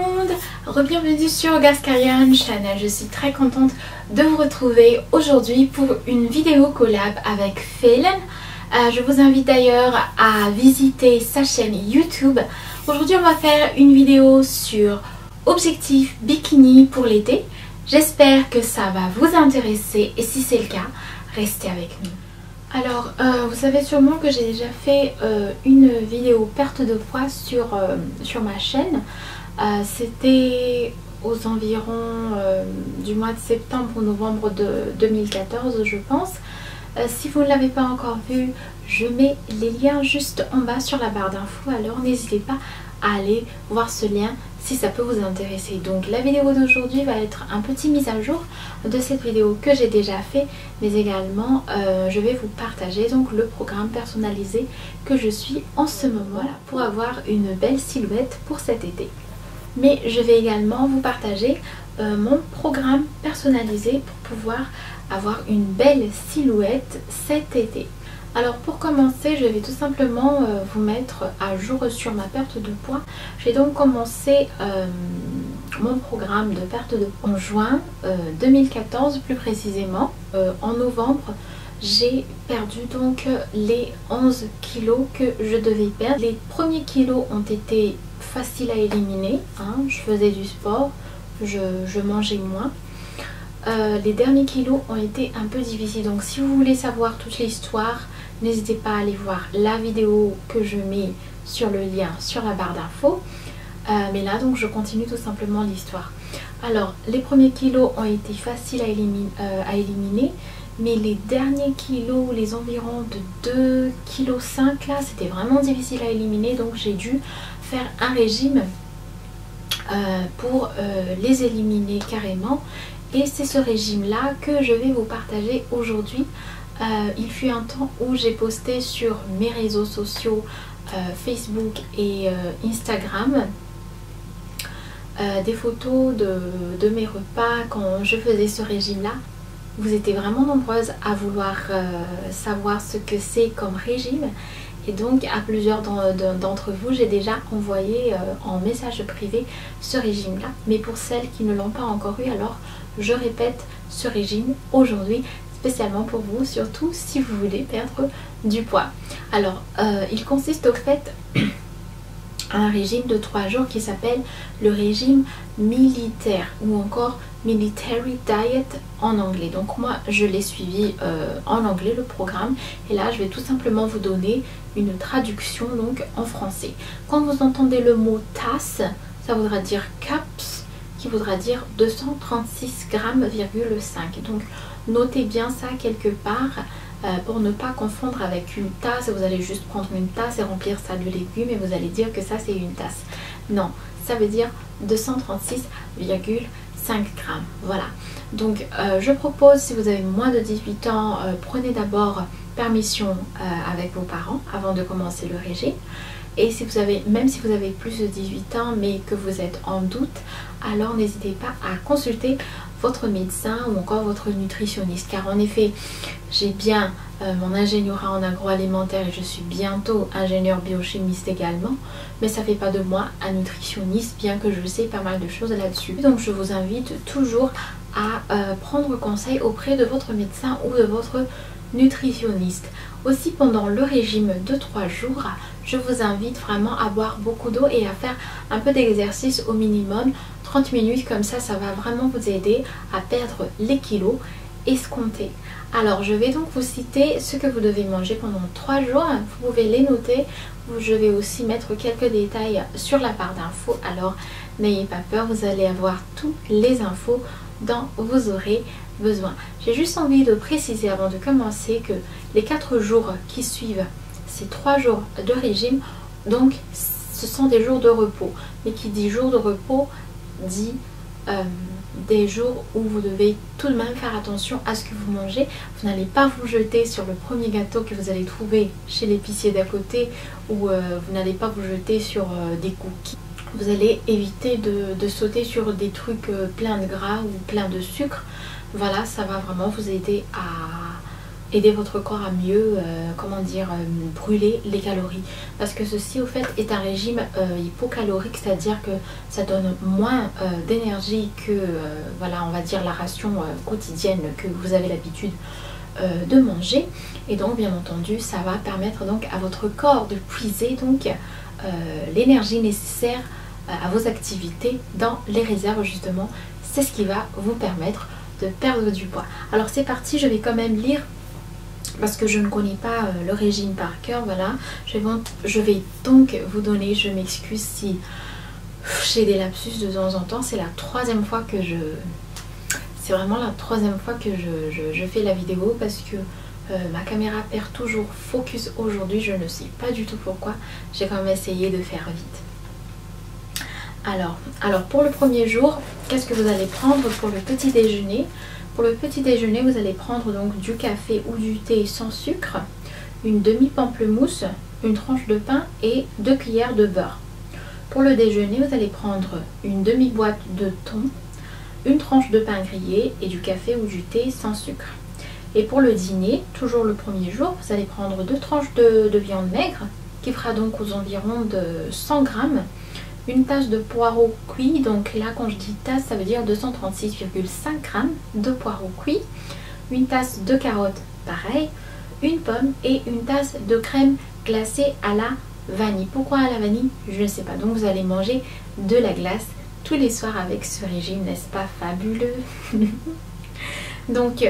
monde, bienvenue sur Gascarian Channel. Je suis très contente de vous retrouver aujourd'hui pour une vidéo collab avec Phelan. Je vous invite d'ailleurs à visiter sa chaîne YouTube. Aujourd'hui on va faire une vidéo sur objectifs bikini pour l'été. J'espère que ça va vous intéresser et si c'est le cas, restez avec nous. Alors, vous savez sûrement que j'ai déjà fait une vidéo perte de poids sur ma chaîne. C'était aux environs du mois de septembre ou novembre de 2014, je pense. Si vous ne l'avez pas encore vu, je mets les liens juste en bas sur la barre d'infos. Alors, n'hésitez pas à aller voir ce lien si ça peut vous intéresser. Donc la vidéo d'aujourd'hui va être un petit mise à jour de cette vidéo que j'ai déjà fait, mais également je vais vous partager donc le programme personnalisé que je suis en ce moment là pour avoir une belle silhouette pour cet été. Mais je vais également vous partager mon programme personnalisé pour pouvoir avoir une belle silhouette cet été. Alors pour commencer, je vais tout simplement vous mettre à jour sur ma perte de poids. J'ai donc commencé mon programme de perte de poids en juin 2014 plus précisément. En novembre, j'ai perdu donc les 11 kilos que je devais perdre. Les premiers kilos ont été faciles à éliminer, hein. Je faisais du sport, je mangeais moins. Les derniers kilos ont été un peu difficiles, donc si vous voulez savoir toute l'histoire, n'hésitez pas à aller voir la vidéo que je mets sur le lien sur la barre d'infos. Mais là donc je continue tout simplement l'histoire. Alors les premiers kilos ont été faciles à éliminer, mais les derniers kilos, les environs de 2,5 kg là, c'était vraiment difficile à éliminer, donc j'ai dû faire un régime pour les éliminer carrément. Et c'est ce régime là que je vais vous partager aujourd'hui. Il fut un temps où j'ai posté sur mes réseaux sociaux Facebook et Instagram des photos de mes repas quand je faisais ce régime là. Vous étiez vraiment nombreuses à vouloir savoir ce que c'est comme régime. Et donc à plusieurs d'entre vous, j'ai déjà envoyé en message privé ce régime là. Mais pour celles qui ne l'ont pas encore eu, alors je répète ce régime aujourd'hui spécialement pour vous, surtout si vous voulez perdre du poids. Alors il consiste au fait à un régime de 3 jours qui s'appelle le régime militaire ou encore military diet en anglais. Donc moi je l'ai suivi en anglais le programme, et là je vais tout simplement vous donner une traduction donc en français. Quand vous entendez le mot tasse, ça voudra dire cups, qui voudra dire 236 grammes,5. Donc notez bien ça quelque part pour ne pas confondre avec une tasse. Vous allez juste prendre une tasse et remplir ça de légumes et vous allez dire que ça c'est une tasse. Non, ça veut dire 236,5 grammes. Voilà. Donc je propose, si vous avez moins de 18 ans, prenez d'abord permission avec vos parents avant de commencer le régime. Et si vous avez, même si vous avez plus de 18 ans mais que vous êtes en doute, alors n'hésitez pas à consulter votre médecin ou encore votre nutritionniste, car en effet j'ai bien mon ingénierat en agroalimentaire et je suis bientôt ingénieur biochimiste également, mais ça fait pas de moi un nutritionniste, bien que je sais pas mal de choses là-dessus. Donc je vous invite toujours à prendre conseil auprès de votre médecin ou de votre nutritionniste. Aussi pendant le régime de 3 jours, je vous invite vraiment à boire beaucoup d'eau et à faire un peu d'exercice au minimum 30 minutes, comme ça ça va vraiment vous aider à perdre les kilos escomptés. Alors je vais donc vous citer ce que vous devez manger pendant 3 jours, vous pouvez les noter. Je vais aussi mettre quelques détails sur la barre d'infos, alors n'ayez pas peur, vous allez avoir toutes les infos dont vous aurez besoin. J'ai juste envie de préciser avant de commencer que les 4 jours qui suivent ces 3 jours de régime, donc ce sont des jours de repos. Mais qui dit jour de repos dit des jours où vous devez tout de même faire attention à ce que vous mangez. Vous n'allez pas vous jeter sur le premier gâteau que vous allez trouver chez l'épicier d'à côté, ou vous n'allez pas vous jeter sur des cookies. Vous allez éviter de sauter sur des trucs pleins de gras ou pleins de sucre. Voilà, ça va vraiment vous aider à aider votre corps à mieux, brûler les calories. Parce que ceci, au fait, est un régime hypocalorique, c'est-à-dire que ça donne moins d'énergie que, on va dire la ration quotidienne que vous avez l'habitude de manger. Et donc, bien entendu, ça va permettre donc à votre corps de puiser donc l'énergie nécessaire à vos activités dans les réserves justement. C'est ce qui va vous permettre de perdre du poids. Alors c'est parti, je vais quand même lire parce que je ne connais pas le régime par cœur. Voilà, je vais donc vous donner, je m'excuse si j'ai des lapsus de temps en temps, c'est la troisième fois que c'est vraiment la troisième fois que je fais la vidéo parce que ma caméra perd toujours focus aujourd'hui, je ne sais pas du tout pourquoi. J'ai quand même essayé de faire vite. Alors pour le premier jour, qu'est-ce que vous allez prendre pour le petit déjeuner? Pour le petit déjeuner, vous allez prendre donc du café ou du thé sans sucre, une demi-pamplemousse, une tranche de pain et 2 cuillères de beurre. Pour le déjeuner, vous allez prendre une demi-boîte de thon, une tranche de pain grillé et du café ou du thé sans sucre. Et pour le dîner, toujours le premier jour, vous allez prendre 2 tranches de viande maigre, qui fera donc aux environs de 100 grammes, une tasse de poireaux cuits, donc là quand je dis tasse, ça veut dire 236,5 grammes de poireaux cuits, une tasse de carottes, pareil, une pomme et une tasse de crème glacée à la vanille. Pourquoi à la vanille? Je ne sais pas. Donc vous allez manger de la glace tous les soirs avec ce régime, n'est-ce pas fabuleux? Donc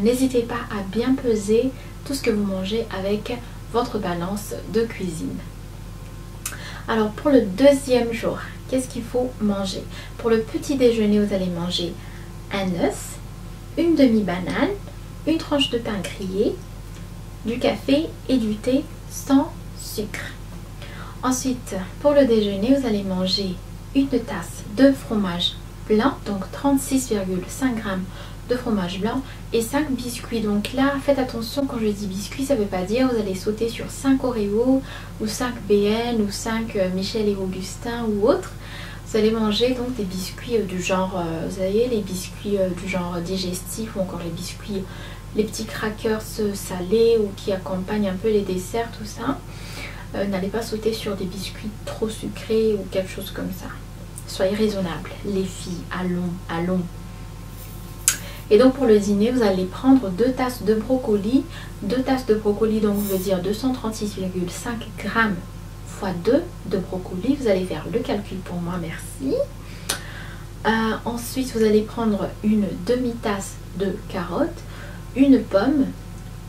n'hésitez pas à bien peser tout ce que vous mangez avec votre balance de cuisine. Alors pour le deuxième jour, qu'est-ce qu'il faut manger? Pour le petit déjeuner, vous allez manger un œuf, une demi-banane, une tranche de pain grillé, du café et du thé sans sucre. Ensuite, pour le déjeuner, vous allez manger une tasse de fromage blanc, donc 36,5 grammes de fromage blanc et 5 biscuits. Donc là, faites attention, quand je dis biscuits, ça ne veut pas dire vous allez sauter sur 5 Oreo ou 5 BN ou 5 Michel et Augustin ou autres. Vous allez manger donc des biscuits du genre, vous voyez, les biscuits du genre digestif ou encore les biscuits, les petits crackers salés ou qui accompagnent un peu les desserts, tout ça. N'allez pas sauter sur des biscuits trop sucrés ou quelque chose comme ça. Soyez raisonnables, les filles, allons. Et donc pour le dîner, vous allez prendre 2 tasses de brocoli. 2 tasses de brocoli, donc veut dire 236,5 grammes x 2 de brocoli. Vous allez faire le calcul pour moi, merci. Ensuite, vous allez prendre une demi-tasse de carottes, une pomme,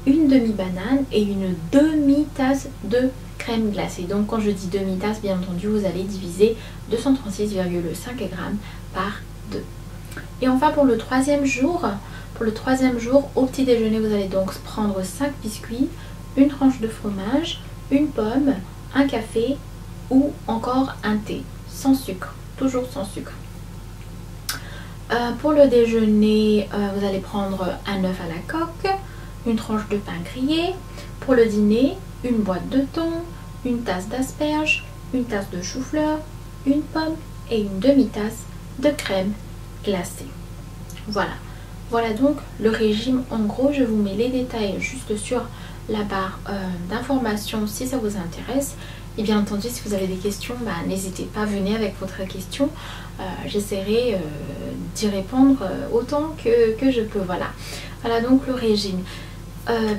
une demi-banane et une demi-tasse de crème glacée. Donc quand je dis demi-tasse, bien entendu, vous allez diviser 236,5 grammes par 2. Et enfin pour le troisième jour, au petit déjeuner, vous allez donc prendre 5 biscuits, une tranche de fromage, une pomme, un café ou encore un thé, sans sucre, toujours sans sucre. Pour le déjeuner, vous allez prendre un œuf à la coque, une tranche de pain grillé. Pour le dîner, une boîte de thon, une tasse d'asperges, une tasse de chou-fleur, une pomme et une demi-tasse de crème glacée. Voilà donc le régime en gros. Je vous mets les détails juste sur la barre d'informations si ça vous intéresse. Et bien entendu, si vous avez des questions, n'hésitez pas, venez avec votre question. J'essaierai d'y répondre autant que je peux. Voilà donc le régime.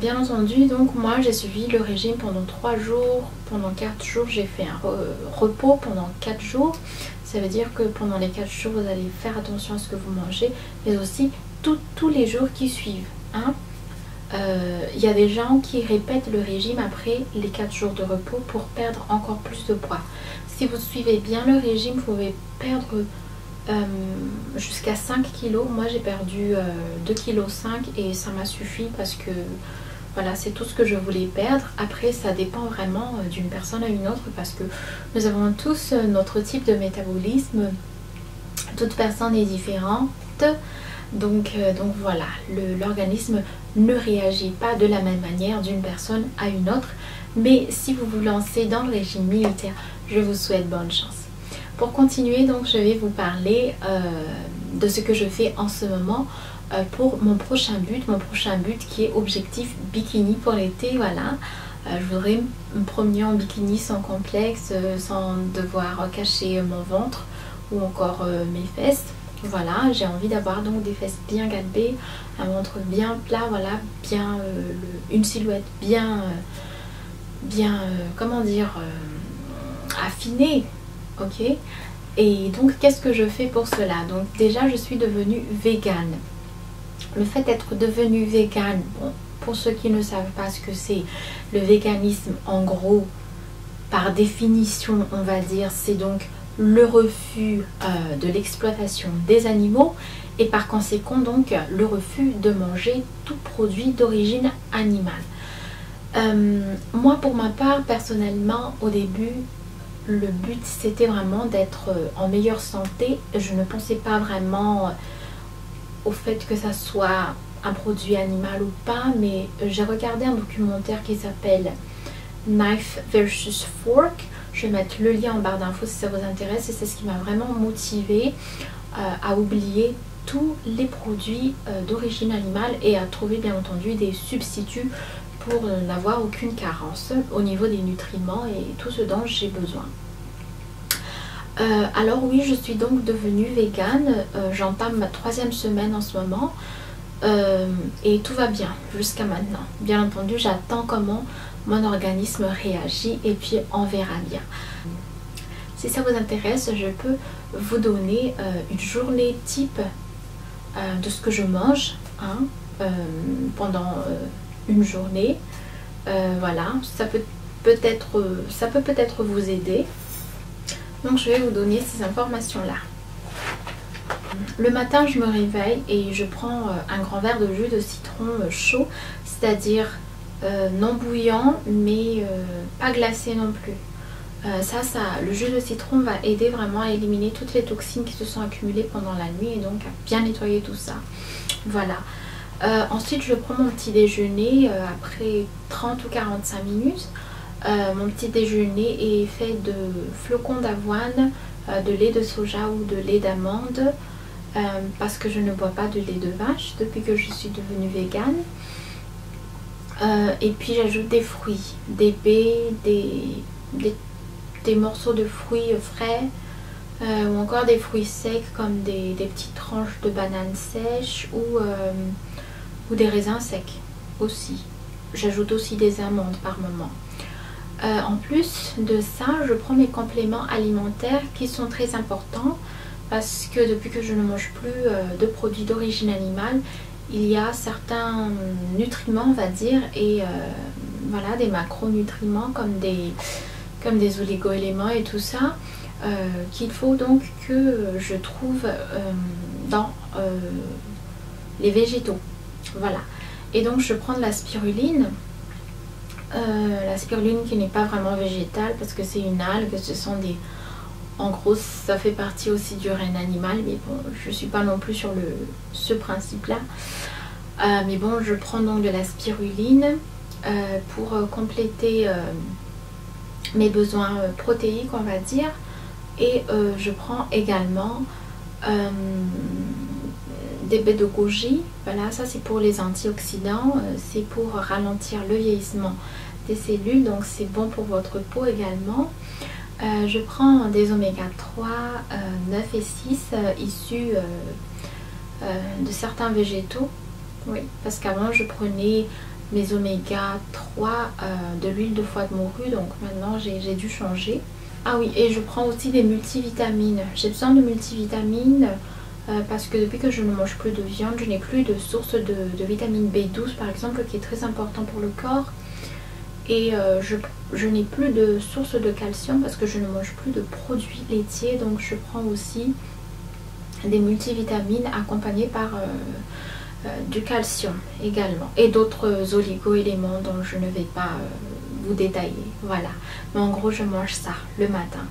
Bien entendu, donc moi j'ai suivi le régime pendant 3 jours. Pendant 4 jours, j'ai fait un repos pendant 4 jours. Ça veut dire que pendant les 4 jours, vous allez faire attention à ce que vous mangez, mais aussi tous les jours qui suivent. Y a des gens qui répètent le régime après les 4 jours de repos pour perdre encore plus de poids. Si vous suivez bien le régime, vous pouvez perdre jusqu'à 5 kg. Moi j'ai perdu 2,5 kg et ça m'a suffi parce que voilà, c'est tout ce que je voulais perdre. Après ça dépend vraiment d'une personne à une autre parce que nous avons tous notre type de métabolisme. Toute personne est différente. Donc voilà, l'organisme ne réagit pas de la même manière d'une personne à une autre. Mais si vous vous lancez dans le régime militaire, je vous souhaite bonne chance. Pour continuer, donc je vais vous parler de ce que je fais en ce moment pour mon prochain but qui est objectif bikini pour l'été. Voilà, je voudrais me promener en bikini sans complexe, sans devoir cacher mon ventre ou encore mes fesses. Voilà, j'ai envie d'avoir donc des fesses bien galbées, un ventre bien plat, voilà, bien une silhouette bien comment dire, affinée, ok. Et donc qu'est-ce que je fais pour cela? Donc déjà je suis devenue végane. Le fait d'être devenue végane, bon, pour ceux qui ne savent pas ce que c'est, le véganisme en gros, par définition on va dire, c'est donc le refus de l'exploitation des animaux et par conséquent donc le refus de manger tout produit d'origine animale. Moi pour ma part personnellement au début le but c'était vraiment d'être en meilleure santé. Je ne pensais pas vraiment au fait que ça soit un produit animal ou pas, mais j'ai regardé un documentaire qui s'appelle Knife versus Fork. Je vais mettre le lien en barre d'infos si ça vous intéresse et c'est ce qui m'a vraiment motivée à oublier tous les produits d'origine animale et à trouver bien entendu des substituts pour n'avoir aucune carence au niveau des nutriments et tout ce dont j'ai besoin. Alors oui, je suis donc devenue végane, j'entame ma 3e semaine en ce moment et tout va bien jusqu'à maintenant. Bien entendu, j'attends comment mon organisme réagit et puis on verra bien. Si ça vous intéresse, je peux vous donner une journée type de ce que je mange pendant une journée. Voilà, ça peut peut-être vous aider. Donc je vais vous donner ces informations-là. Le matin, je me réveille et je prends un grand verre de jus de citron chaud, c'est-à-dire non bouillant mais pas glacé non plus. Le jus de citron va aider vraiment à éliminer toutes les toxines qui se sont accumulées pendant la nuit et donc à bien nettoyer tout ça. Voilà. Ensuite, je prends mon petit déjeuner après 30 ou 45 minutes. Mon petit déjeuner est fait de flocons d'avoine, de lait de soja ou de lait d'amande parce que je ne bois pas de lait de vache depuis que je suis devenue végane. Et puis j'ajoute des fruits, des baies, des morceaux de fruits frais ou encore des fruits secs comme des petites tranches de bananes sèches ou des raisins secs aussi. J'ajoute aussi des amandes par moment. En plus de ça, je prends mes compléments alimentaires qui sont très importants parce que depuis que je ne mange plus de produits d'origine animale, il y a certains nutriments, on va dire, et voilà, des macronutriments comme des oligo-éléments et tout ça qu'il faut donc que je trouve dans les végétaux. Voilà. Et donc je prends de la spiruline. La spiruline qui n'est pas vraiment végétale parce que c'est une algue, ce sont des... En gros, ça fait partie aussi du règne animal, mais bon, je ne suis pas non plus sur ce principe-là. Mais bon, je prends donc de la spiruline pour compléter mes besoins protéiques, on va dire. Et je prends également des baies de goji. Voilà, ça c'est pour les antioxydants, c'est pour ralentir le vieillissement des cellules, donc c'est bon pour votre peau également. Je prends des oméga 3, 9 et 6 issus de certains végétaux. Oui, parce qu'avant je prenais mes oméga 3 de l'huile de foie de morue, donc maintenant j'ai dû changer. Ah oui, et je prends aussi des multivitamines. J'ai besoin de multivitamines parce que depuis que je ne mange plus de viande, je n'ai plus de source de vitamine B12 par exemple, qui est très important pour le corps. Et je n'ai plus de source de calcium parce que je ne mange plus de produits laitiers, donc je prends aussi des multivitamines accompagnées par du calcium également et d'autres oligo-éléments dont je ne vais pas vous détailler. Voilà, mais en gros je mange ça le matin.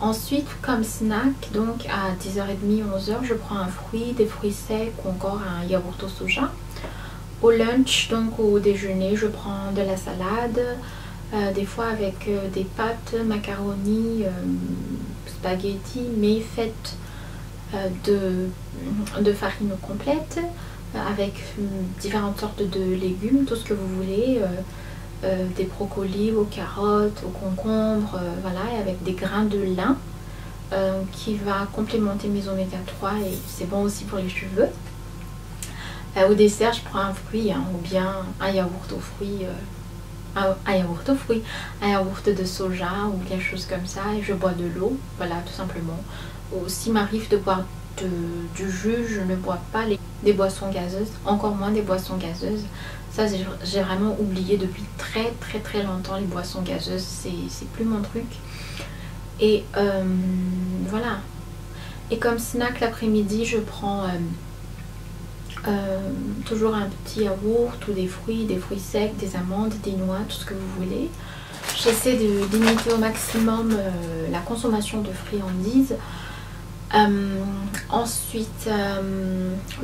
Ensuite comme snack, donc à 10h30, 11h, je prends un fruit, des fruits secs ou encore un yaourt au soja. Au lunch, donc au déjeuner, je prends de la salade, des fois avec des pâtes, macaroni, spaghetti, mais faites de farine complète avec différentes sortes de légumes, tout ce que vous voulez, des brocolis aux carottes, aux concombres, voilà, et avec des grains de lin qui va complémenter mes oméga 3 et c'est bon aussi pour les cheveux. Au dessert, je prends un fruit hein, ou bien un yaourt aux fruits. Un yaourt de soja ou quelque chose comme ça et je bois de l'eau, voilà tout simplement. S'il m'arrive de boire du jus, je ne bois pas des boissons gazeuses, encore moins des boissons gazeuses. Ça j'ai vraiment oublié depuis très longtemps les boissons gazeuses, c'est plus mon truc. Et voilà. Et comme snack l'après-midi, je prends toujours un petit yaourt ou des fruits secs, des amandes, des noix, tout ce que vous voulez. J'essaie d'imiter au maximum la consommation de friandises. Ensuite,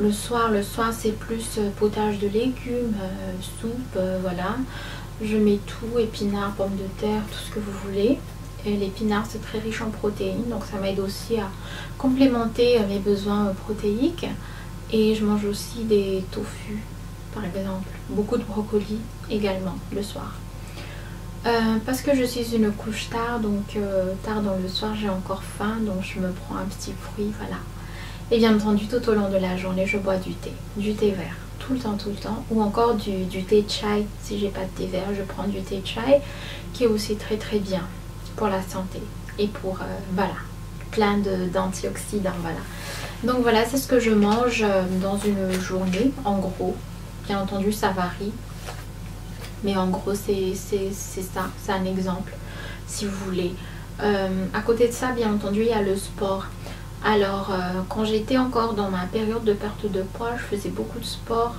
le soir c'est plus potage de légumes, soupe, voilà. Je mets tout, épinards, pommes de terre, tout ce que vous voulez. L'épinard c'est très riche en protéines, donc ça m'aide aussi à complémenter mes besoins protéiques. Et je mange aussi des tofu par exemple, beaucoup de brocolis également le soir. Parce que je suis une couche tard, donc tard dans le soir j'ai encore faim, donc je me prends un petit fruit, voilà. Et bien entendu tout au long de la journée je bois du thé vert, tout le temps, ou encore du thé chai. Si j'ai pas de thé vert, je prends du thé chai qui est aussi très bien pour la santé et pour voilà, plein d'antioxydants, voilà. Donc voilà, c'est ce que je mange dans une journée en gros. Bien entendu ça varie, mais en gros c'est ça, c'est un exemple si vous voulez. À côté de ça, bien entendu, il y a le sport. Alors quand j'étais encore dans ma période de perte de poids, je faisais beaucoup de sport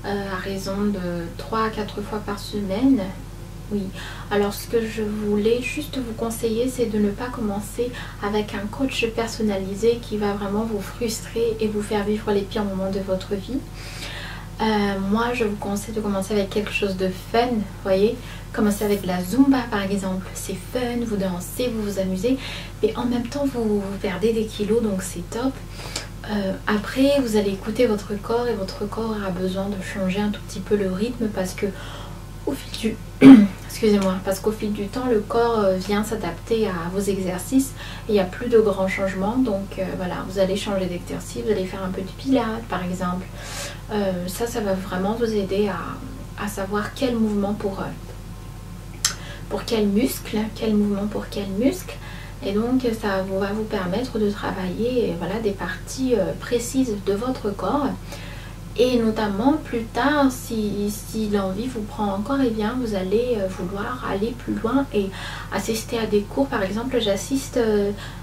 à raison de 3 à 4 fois par semaine. Oui, alors ce que je voulais juste vous conseiller, c'est de ne pas commencer avec un coach personnalisé qui va vraiment vous frustrer et vous faire vivre les pires moments de votre vie. Moi je vous conseille de commencer avec quelque chose de fun, vous voyez, commencer avec la Zumba par exemple, c'est fun, vous dansez, vous vous amusez, mais en même temps vous perdez des kilos, donc c'est top. Après vous allez écouter votre corps et votre corps a besoin de changer un tout petit peu le rythme parce que au fil du excusez-moi, parce qu'au fil du temps le corps vient s'adapter à vos exercices et il n'y a plus de grands changements, donc voilà, vous allez changer d'exercice, vous allez faire un peu de pilates par exemple. Ça va vraiment vous aider à savoir quel mouvement pour quel muscle, quel mouvement pour quel muscle, et donc ça va vous permettre de travailler voilà, des parties précises de votre corps. Et notamment plus tard, si l'envie vous prend encore, et bien vous allez vouloir aller plus loin et assister à des cours. Par exemple,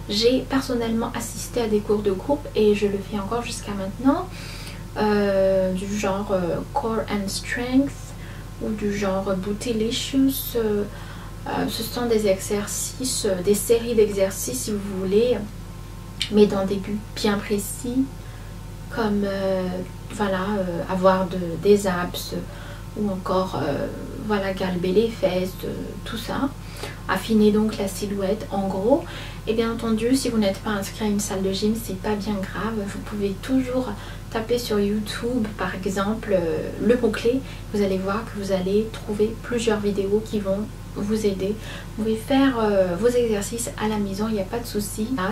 j'ai personnellement assisté à des cours de groupe et je le fais encore jusqu'à maintenant, du genre Core and Strength ou du genre Bootylicious. Ce sont des exercices, des séries d'exercices si vous voulez, mais dans des buts bien précis, comme voilà, avoir des abs ou encore voilà, galber les fesses, tout ça, affiner donc la silhouette en gros. Et bien entendu, si vous n'êtes pas inscrit à une salle de gym, c'est pas bien grave, vous pouvez toujours taper sur YouTube par exemple le mot-clé, vous allez voir que vous allez trouver plusieurs vidéos qui vont vous aider. Vous pouvez faire vos exercices à la maison, il n'y a pas de souci. Là,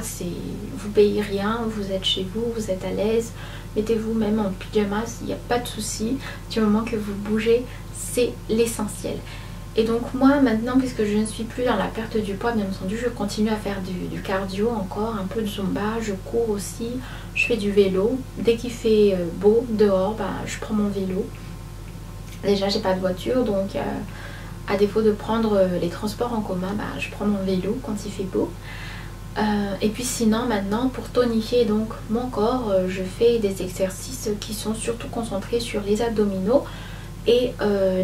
vous payez rien, vous êtes chez vous, vous êtes à l'aise, mettez-vous même en pyjamas, il n'y a pas de souci. Du moment que vous bougez, c'est l'essentiel. Et donc moi maintenant, puisque je ne suis plus dans la perte du poids, bien entendu, je continue à faire du cardio encore, un peu de zumba, je cours aussi, je fais du vélo. Dès qu'il fait beau dehors, bah, je prends mon vélo. Déjà j'ai pas de voiture, donc à défaut de prendre les transports en commun, bah, je prends mon vélo quand il fait beau. Et puis sinon maintenant, pour tonifier donc mon corps, je fais des exercices qui sont surtout concentrés sur les abdominaux et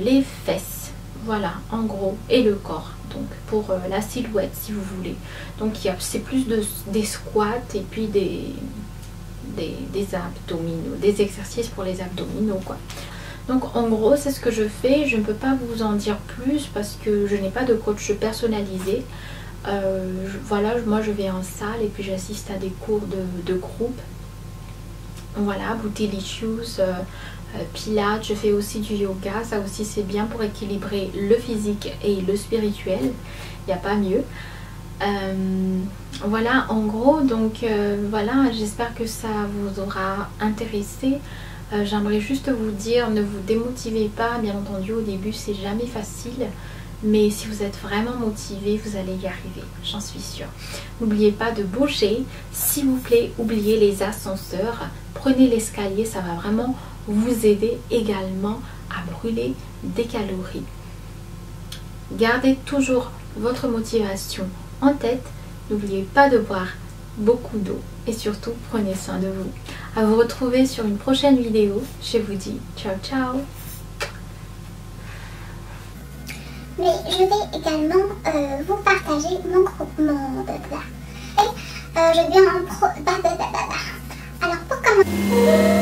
les fesses. Voilà, en gros, et le corps, donc pour la silhouette si vous voulez. Donc c'est plus des squats et puis des abdominaux, des exercices pour les abdominaux quoi. Donc en gros c'est ce que je fais, je ne peux pas vous en dire plus parce que je n'ai pas de coach personnalisé. Voilà, moi je vais en salle et puis j'assiste à des cours de groupe. Voilà, Bootylicious, Pilates, je fais aussi du yoga, ça aussi c'est bien pour équilibrer le physique et le spirituel, il n'y a pas mieux. Voilà en gros, donc voilà, j'espère que ça vous aura intéressé. J'aimerais juste vous dire, ne vous démotivez pas, bien entendu au début c'est jamais facile, mais si vous êtes vraiment motivé, vous allez y arriver, j'en suis sûre. N'oubliez pas de bouger, s'il vous plaît, oubliez les ascenseurs, prenez l'escalier, ça va vraiment vous aider également à brûler des calories. Gardez toujours votre motivation en tête, n'oubliez pas de boire beaucoup d'eau et surtout prenez soin de vous. À vous retrouver sur une prochaine vidéo, je vous dis ciao ciao. Mais je vais également vous partager mon groupe, et je viens en pro... Alors pour commencer...